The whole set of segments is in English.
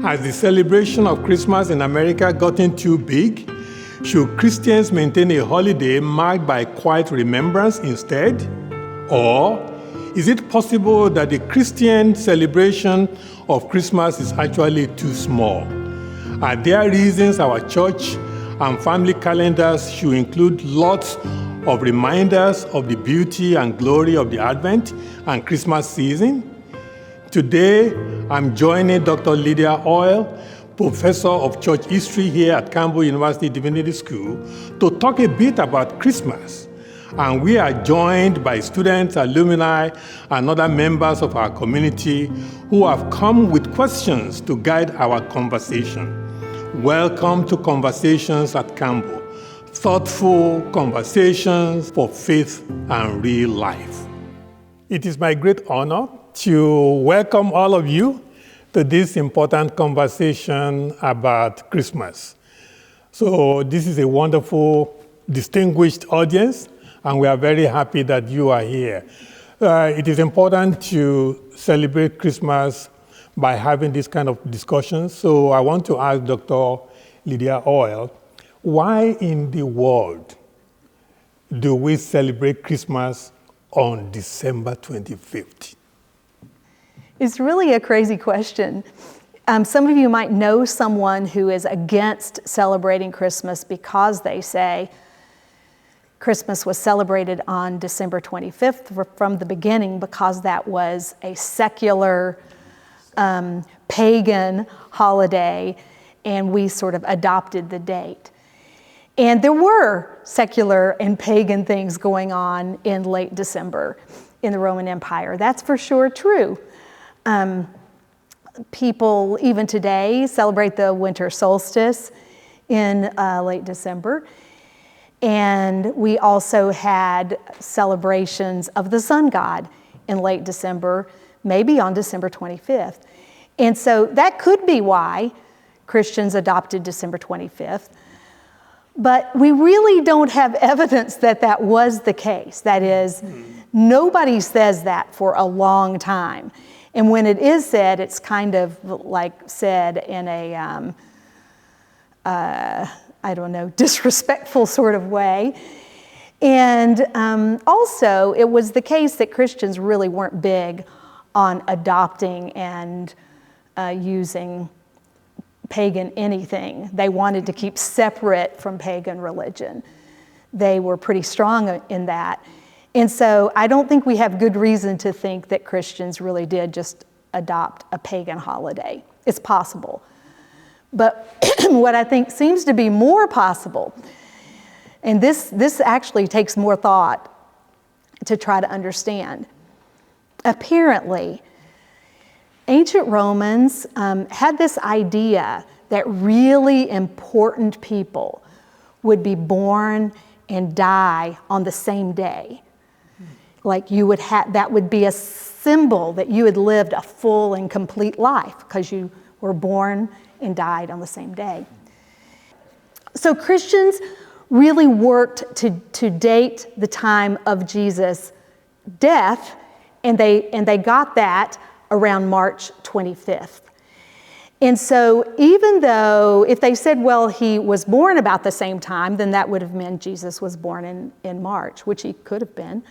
Has the celebration of Christmas in America gotten too big? Should Christians maintain a holiday marked by quiet remembrance instead? Or is it possible that the Christian celebration of Christmas is actually too small? Are there reasons our church and family calendars should include lots of reminders of the beauty and glory of the Advent and Christmas season? Today, I'm joining Dr. Lydia Oil, Professor of Church History here at Campbell University Divinity School, to talk a bit about Christmas. And we are joined by students, alumni, and other members of our community who have come with questions to guide our conversation. Welcome to Conversations at Campbell, thoughtful conversations for faith and real life. It is my great honor to welcome all of you to this important conversation about Christmas. So this is a wonderful, distinguished audience, and we are very happy that you are here. It is important to celebrate Christmas by having this kind of discussion. So I want to ask Dr. Lydia Oil, why in the world do we celebrate Christmas on December 25th? It's really a crazy question. Some of you might know someone who is against celebrating Christmas because they say Christmas was celebrated on December 25th from the beginning because that was a secular, pagan holiday, and we sort of adopted the date. And there were secular and pagan things going on in late December in the Roman Empire. That's for sure true. People, even today, celebrate the winter solstice in late December. And we also had celebrations of the sun god in late December, maybe on December 25th. And so that could be why Christians adopted December 25th. But we really don't have evidence that that was the case. That is, nobody says that for a long time. And when it is said, it's kind of like said in a, disrespectful sort of way. And also, it was the case that Christians really weren't big on adopting and using pagan anything. They wanted to keep separate from pagan religion. They were pretty strong in that. And so I don't think we have good reason to think that Christians really did just adopt a pagan holiday. It's possible. But what I think seems to be more possible, and this actually takes more thought to try to understand. Apparently, ancient Romans had this idea that really important people would be born and die on the same day. Like you would have, that would be a symbol that you had lived a full and complete life because you were born and died on the same day. So Christians really worked to date the time of Jesus' death, and they got that around March 25th. And so even though if they said, well, he was born about the same time, then that would have meant Jesus was born in March, which he could have been.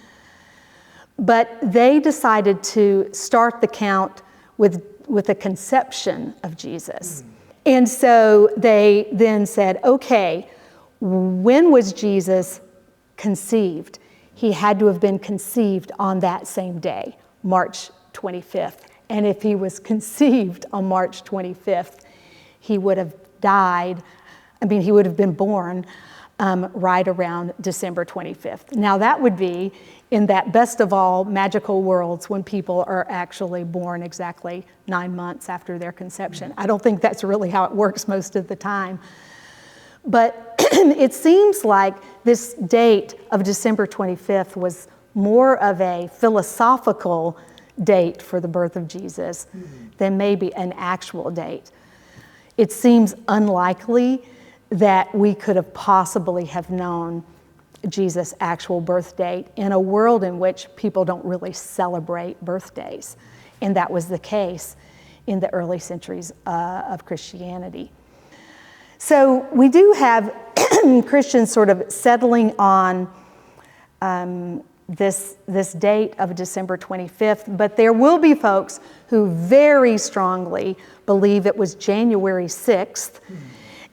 But they decided to start the count with the conception of Jesus. And so they then said, okay, when was Jesus conceived? He had to have been conceived on that same day, March 25th. And if he was conceived on March 25th, he would have died, he would have been born right around December 25th. Now that would be in that best of all magical worlds when people are actually born exactly 9 months after their conception. I don't think that's really how it works most of the time. But it seems like this date of December 25th was more of a philosophical date for the birth of Jesus than maybe an actual date. It seems unlikely that we could have possibly have known Jesus' actual birth date in a world in which people don't really celebrate birthdays. And that was the case in the early centuries of Christianity. So we do have Christians sort of settling on this date of December 25th, but there will be folks who very strongly believe it was January 6th.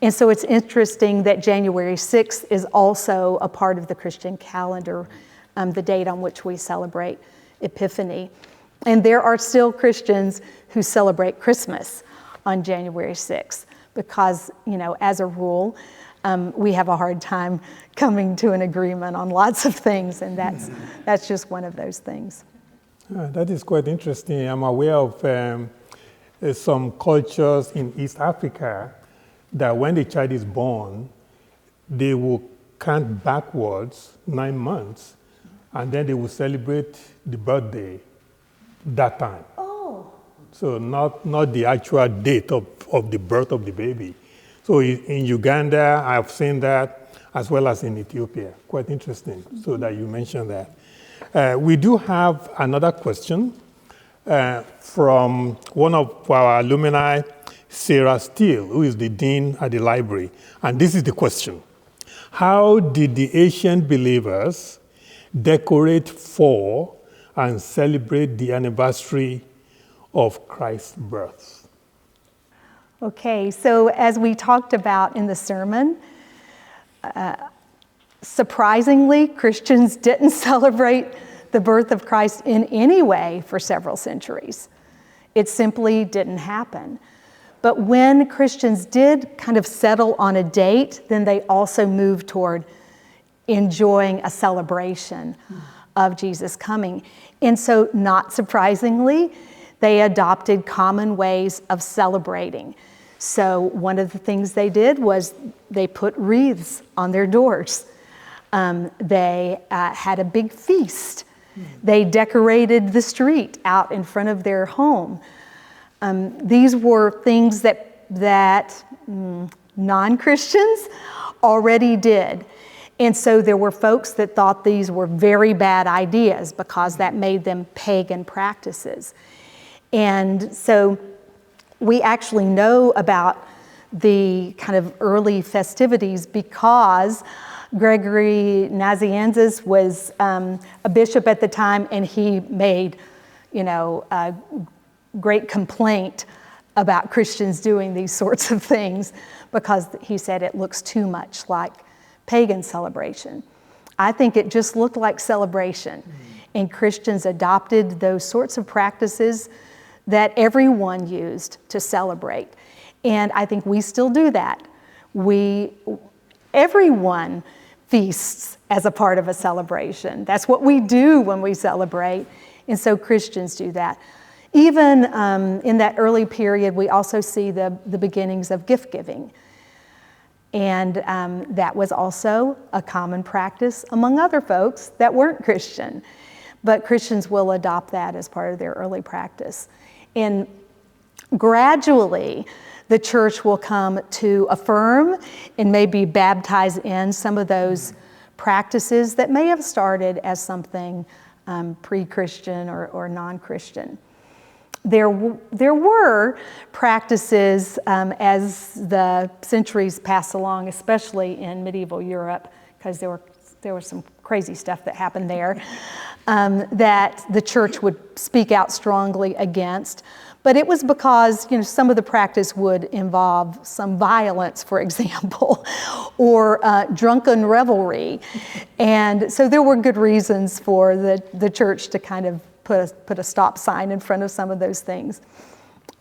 And so it's interesting that January 6th is also a part of the Christian calendar, the date on which we celebrate Epiphany. And there are still Christians who celebrate Christmas on January 6th because, as a rule, we have a hard time coming to an agreement on lots of things, and that's just one of those things. That is quite interesting. I'm aware of some cultures in East Africa that when the child is born, they will count backwards 9 months, and then they will celebrate the birthday that time. Oh. So not the actual date of the birth of the baby. So in Uganda, I've seen that, as well as in Ethiopia. Quite interesting, so that you mentioned that. We do have another question from one of our alumni, Sarah Steele, who is the dean at the library. And this is the question. How did the ancient believers decorate for and celebrate the anniversary of Christ's birth? Okay, so as we talked about in the sermon, surprisingly, Christians didn't celebrate the birth of Christ in any way for several centuries. It simply didn't happen. But when Christians did kind of settle on a date, then they also moved toward enjoying a celebration of Jesus coming. And so, not surprisingly, they adopted common ways of celebrating. So one of the things they did was they put wreaths on their doors. They had a big feast. They decorated the street out in front of their home. These were things that non-Christians already did. And so there were folks that thought these were very bad ideas because that made them pagan practices. And so we actually know about the kind of early festivities because Gregory Nazianzus was a bishop at the time, and he made, a great complaint about Christians doing these sorts of things because he said it looks too much like pagan celebration. I think it just looked like celebration, and Christians adopted those sorts of practices that everyone used to celebrate. And I think we still do that. Everyone feasts as a part of a celebration. That's what we do when we celebrate. And so Christians do that. Even in that early period, we also see the beginnings of gift giving. And that was also a common practice among other folks that weren't Christian. But Christians will adopt that as part of their early practice. And gradually, the church will come to affirm and maybe baptize in some of those practices that may have started as something pre-Christian or non-Christian. There were practices as the centuries passed along, especially in medieval Europe, because there was some crazy stuff that happened there, that the church would speak out strongly against. But it was because some of the practice would involve some violence, for example, or drunken revelry. And so there were good reasons for the church to kind of put a stop sign in front of some of those things.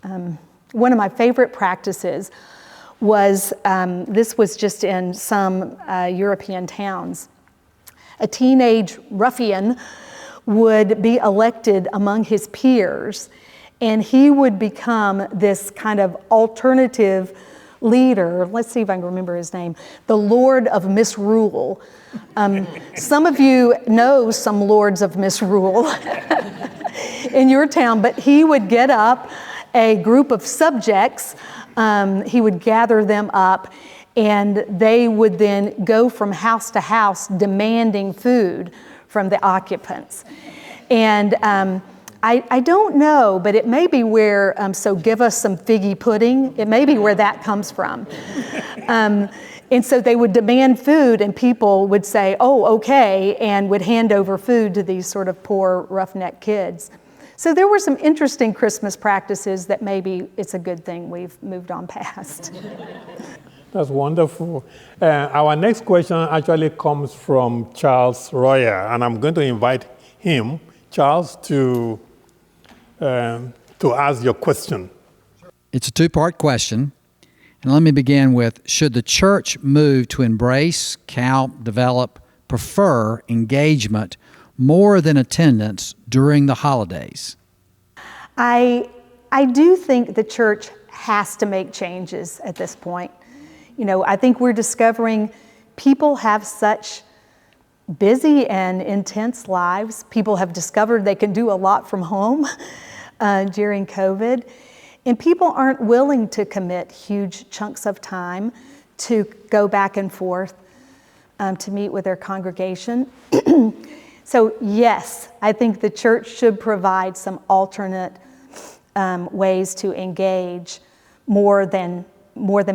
One of my favorite practices was, this was just in some European towns. A teenage ruffian would be elected among his peers, and he would become this kind of alternative leader. Let's see if I can remember his name. The Lord of Misrule. Some of you know some lords of misrule in your town, but he would get up a group of subjects. He would gather them up, and they would then go from house to house demanding food from the occupants. And I don't know, but it may be where, so give us some figgy pudding, it may be where that comes from. And so they would demand food and people would say, oh, okay, and would hand over food to these sort of poor roughneck kids. So there were some interesting Christmas practices that maybe it's a good thing we've moved on past. That's wonderful. Our next question actually comes from Charles Royer, and I'm going to invite him, Charles, to ask your question. It's a two-part question. And let me begin with, should the church move to embrace, count, develop, prefer engagement more than attendance during the holidays? I do think the church has to make changes at this point. You know, I think we're discovering people have such busy and intense lives. People have discovered they can do a lot from home during COVID. And people aren't willing to commit huge chunks of time to go back and forth to meet with their congregation. So yes, I think the church should provide some alternate ways to engage more than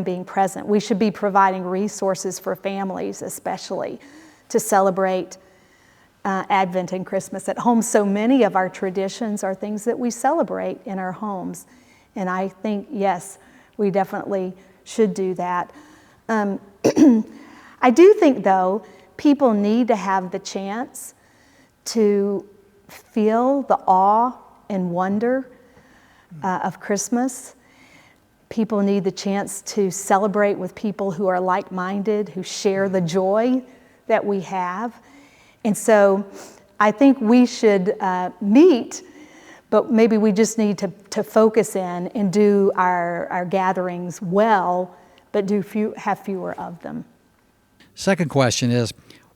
being present. We should be providing resources for families, especially, to celebrate Advent and Christmas at home. So many of our traditions are things that we celebrate in our homes. And I think, yes, we definitely should do that. I do think, though, people need to have the chance to feel the awe and wonder of Christmas. People need the chance to celebrate with people who are like-minded, who share the joy that we have. And so I think we should meet, but maybe we just need to focus in and do our gatherings well, but have fewer of them. Second question is,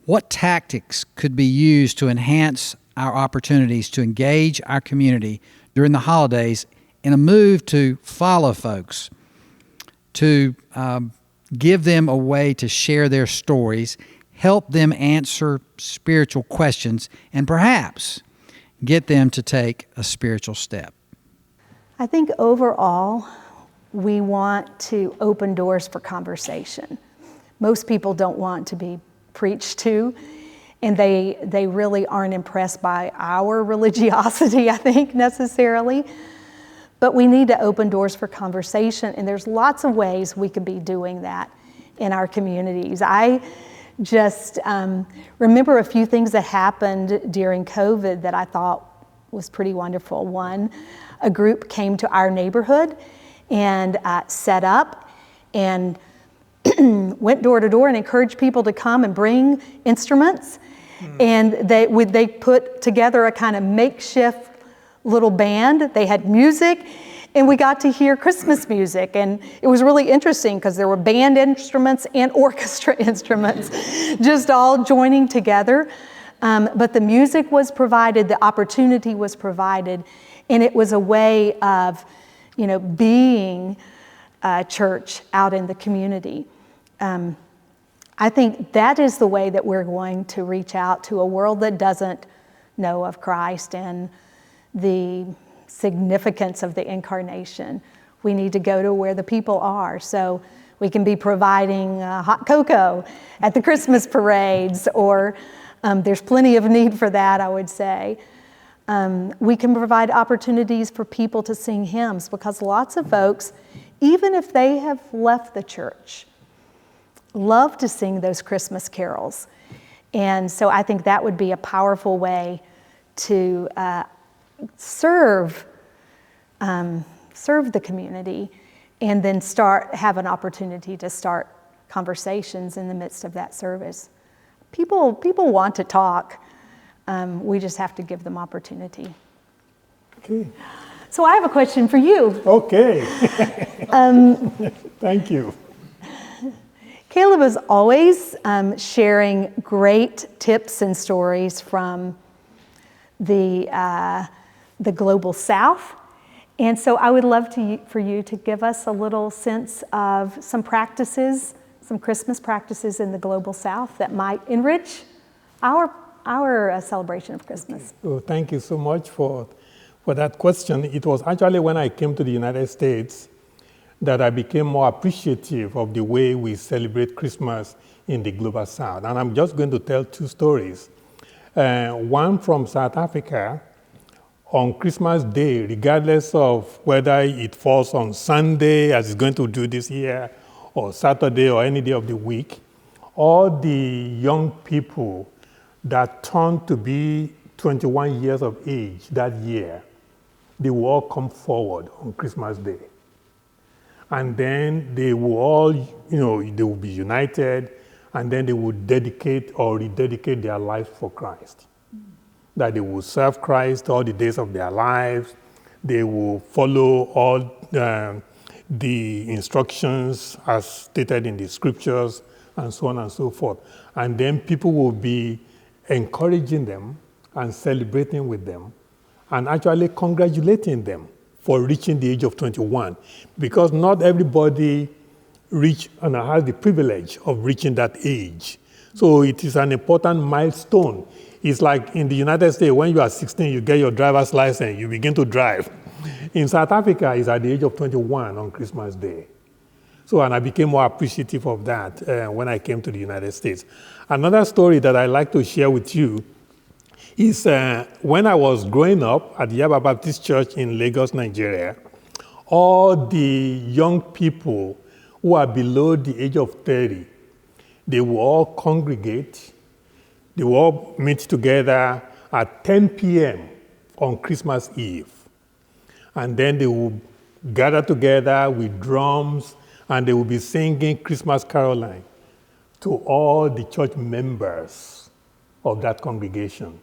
what tactics could be used to enhance our opportunities to engage our community during the holidays in a move to follow folks, to give them a way to share their stories, help them answer spiritual questions, and perhaps get them to take a spiritual step? I think overall, we want to open doors for conversation. Most people don't want to be preached to, and they really aren't impressed by our religiosity, I think, necessarily. But we need to open doors for conversation, and there's lots of ways we could be doing that in our communities. I just remember a few things that happened during COVID that I thought was pretty wonderful. One, a group came to our neighborhood and set up and went door to door and encouraged people to come and bring instruments. And they put together a kind of makeshift little band. They had music, and we got to hear Christmas music. And it was really interesting because there were band instruments and orchestra instruments just all joining together. But the music was provided, the opportunity was provided, and it was a way of, being a church out in the community. I think that is the way that we're going to reach out to a world that doesn't know of Christ and the significance of the incarnation. We need to go to where the people are. So we can be providing hot cocoa at the Christmas parades, or there's plenty of need for that, I would say. We can provide opportunities for people to sing hymns, because lots of folks, even if they have left the church, love to sing those Christmas carols. And so I think that would be a powerful way to serve the community, and then have an opportunity to start conversations in the midst of that service. People want to talk. We just have to give them opportunity. Okay. So I have a question for you. Okay. Thank you. Caleb is always sharing great tips and stories from the Global South. And so I would love for you to give us a little sense of some practices, some Christmas practices in the Global South that might enrich our celebration of Christmas. Okay. Well, thank you so much for for that question. It was actually when I came to the United States that I became more appreciative of the way we celebrate Christmas in the Global South. And I'm just going to tell two stories. One from South Africa. On Christmas Day, regardless of whether it falls on Sunday, as it's going to do this year, or Saturday, or any day of the week, all the young people that turned to be 21 years of age that year, they will all come forward on Christmas Day. And then they will all, they will be united, and then they will dedicate or rededicate their lives for Christ. That they will serve Christ all the days of their lives. They will follow all the instructions as stated in the scriptures, and so on and so forth. And then people will be encouraging them and celebrating with them and actually congratulating them for reaching the age of 21. Because not everybody has the privilege of reaching that age. So it is an important milestone. It's like in the United States, when you are 16, you get your driver's license, you begin to drive. In South Africa, it's at the age of 21 on Christmas Day. So, and I became more appreciative of that when I came to the United States. Another story that I like to share with you is when I was growing up at the Yaba Baptist Church in Lagos, Nigeria, all the young people who are below the age of 30, they will all congregate. They will all meet together at 10 p.m. on Christmas Eve. And then they will gather together with drums, and they will be singing Christmas caroling to all the church members of that congregation.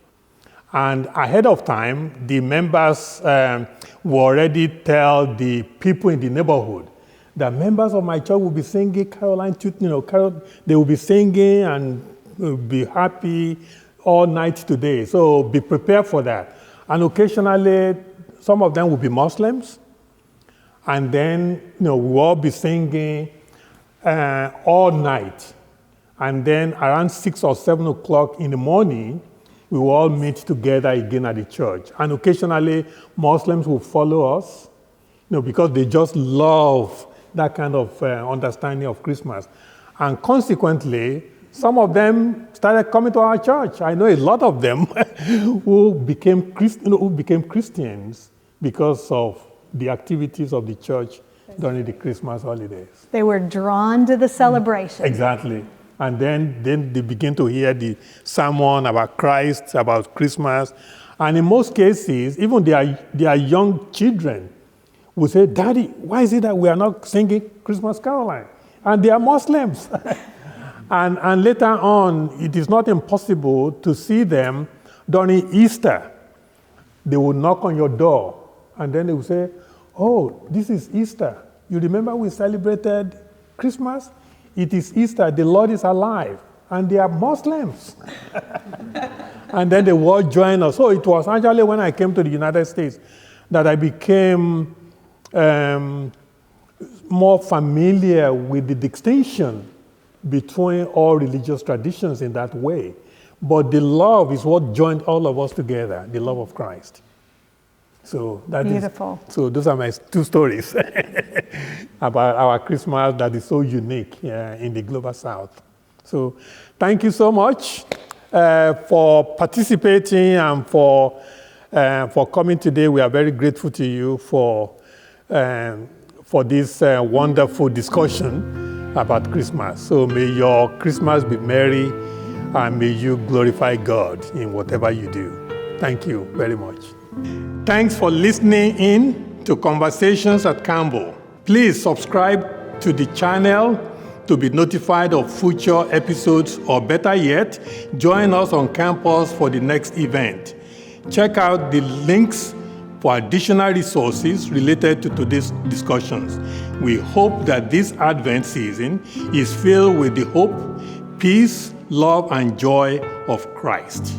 And ahead of time, the members will already tell the people in the neighborhood that members of my church will be singing caroline, they will be singing and will be happy all night today. So be prepared for that. And occasionally, some of them will be Muslims. And then, we'll all be singing all night. And then around 6 or 7 o'clock in the morning, we will all meet together again at the church. And occasionally, Muslims will follow us, because they just love that kind of understanding of Christmas. And consequently, some of them started coming to our church. I know a lot of them who became Christians because of the activities of the church during the Christmas holidays. They were drawn to the celebration. Exactly. And then they begin to hear the sermon about Christ, about Christmas. And in most cases, even their young children will say, "Daddy, why is it that we are not singing Christmas caroline?" And they are Muslims. And later on, it is not impossible to see them during Easter. They will knock on your door, and then they will say, "Oh, this is Easter. You remember we celebrated Christmas? It is Easter. The Lord is alive." And they are Muslims. And then they will all join us. So it was actually when I came to the United States that I became more familiar with the distinction between all religious traditions in that way. But the love is what joined all of us together, the love of Christ. So that Beautiful. So those are my two stories about our Christmas that is so unique in the Global South. So thank you so much for participating and for coming today. We are very grateful to you for this wonderful discussion about Christmas. So may your Christmas be merry, and may you glorify God in whatever you do. Thank you very much. Thanks for listening in to Conversations at Campbell. Please subscribe to the channel to be notified of future episodes, or better yet, join us on campus for the next event. Check out the links for additional resources related to today's discussions. We hope that this Advent season is filled with the hope, peace, love, and joy of Christ.